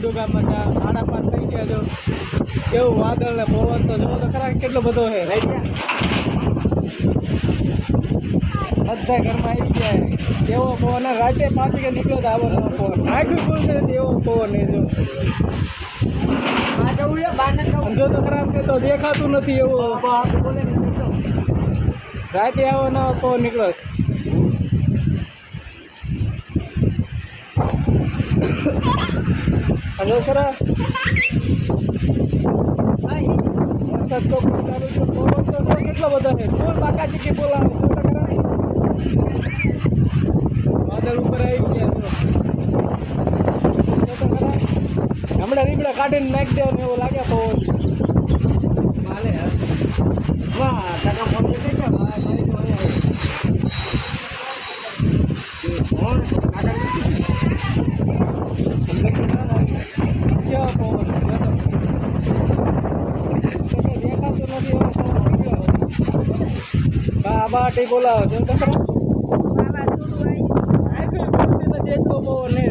ધંધુકામાં 5:30 થઈ ગયા. જો કેવું વાદળ ને પવન તો જો તો ખરા કેટલો બધો છે. બધા ઘરમાં આવી ગયા. એવો પવન રાતે 5 વાગે નીકળ્યો તો આવો પવન આખું ખુલશે એવો પવન એ જો તો ખરાબ છે તો દેખાતું નથી એવું રાતે આવો નવો પવન નીકળ્યો. હલો ખરા વરસાદ તો ચાલુ છે. પવન તો કેટલો બધો છે. ફૂલ બાકા ચીકી બોલાવે જો તો ખરા વાદળ ઉપર આવી ગયા. જો તો ખરા હમણાં રીબડા કાઢીને નાખી દેવાનું એવું લાગે પવન માલે. વાહ કાકા ફોન કરી છે. બાટી બોલાવો જો તો ખરા જેટલો પવન ને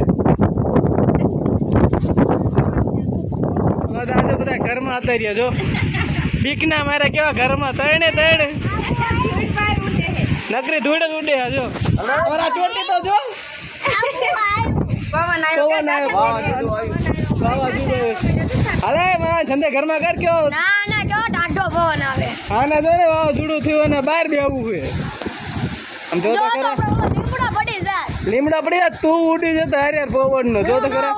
આજે બધા ઘરમાં હતા રહ્યા. જો બીકના મારે કેવા ઘરમાં તણે નકરી ધૂળ જ ઉડે. જો અમારા ચોટી તો જો પવન અરે માં છંદે ઘરમાં કર કયો ટાઢો પવન આવે. હા ને જો ને વાવાઝોડું થયું ને બહાર બેવું છે. આમ જો તો ખરા લીમડા પડી જાય તું ઉડી જતા હારે પવન નો જો તો ખરા.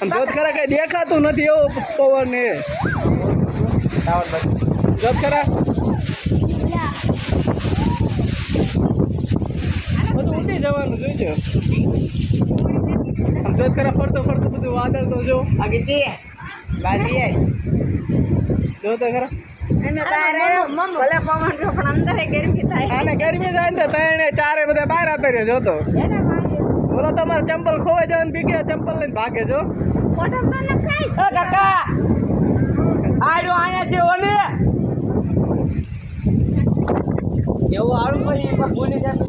આમ જો તો ખરા કઈ દેખાતું નથી એવો પવન એ જો તો ખરા બધું ઉડી જવાનું જોઈજો. આમ જો તો ખરા ફરતો બધું વાદળ તો જો જો તો ખરા ગરમી થાય ને 4 બધા બહાર આવતા રહ્યો. જોતો બોલો તમારે ચંપલ ખોવાઈ જવાનું બીકે ચંપલ લઈને ભાગે. જો કાકા આડો આયા છે ઓને એવું આડું પછી એકવાર બોલી જાય.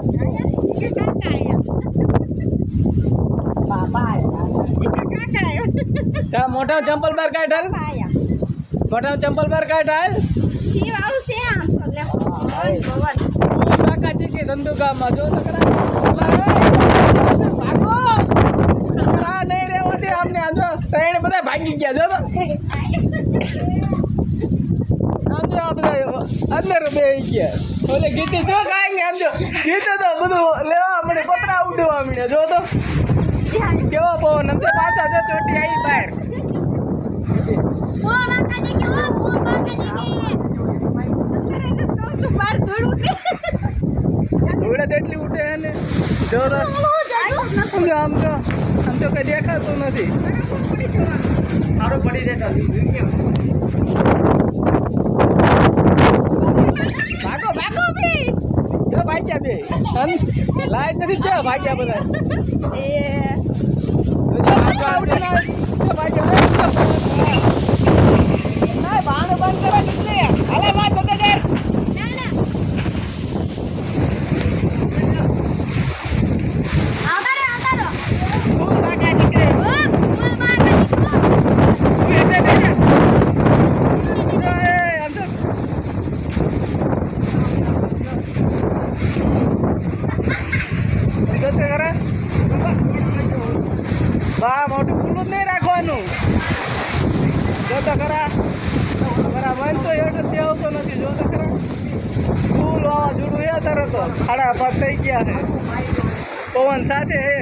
મોટા ચંપલ બાર કાઢ હાલ. મોટા ચંપલ બાર કાઢ હાલ. કાકા ચીકી ધંધુકામાં જો તો ખરા ભાગો નહીં રહેવા દે અમને. આમ જો ત્રણ બધા ભાગી ગયા. જો તો આમ જો આ બધા અંદર બે ગયા. ઓલે ગીતી જો કાંઈ આમ જો ગીતે તો બધું લેવા મળે પતરા ઉડવા મળે. જો તો કેવો પવન આમ તો પાછા જો ચોટી આવી બહાર. એટલી ઉઠે ને જો આમ તો કઈ દેખાતું નથી. સારું પડી જતા ભાગો જો ભાગ્યા બે લાઈટ નથી છે ભાગ્યા બધા મોટું ખુલ્લું જ નહીં રાખવાનું. જો તો ખરા ખરા મન તો એટલું આવતો નથી. જો તો ખરા ફૂલ વાવાઝોડું એ તરત 5:30 થઈ ગયા છે. પવન સાથે હે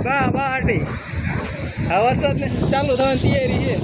બા હાટી. આ વરસાદ ચાલુ થવાની તૈયારી છે.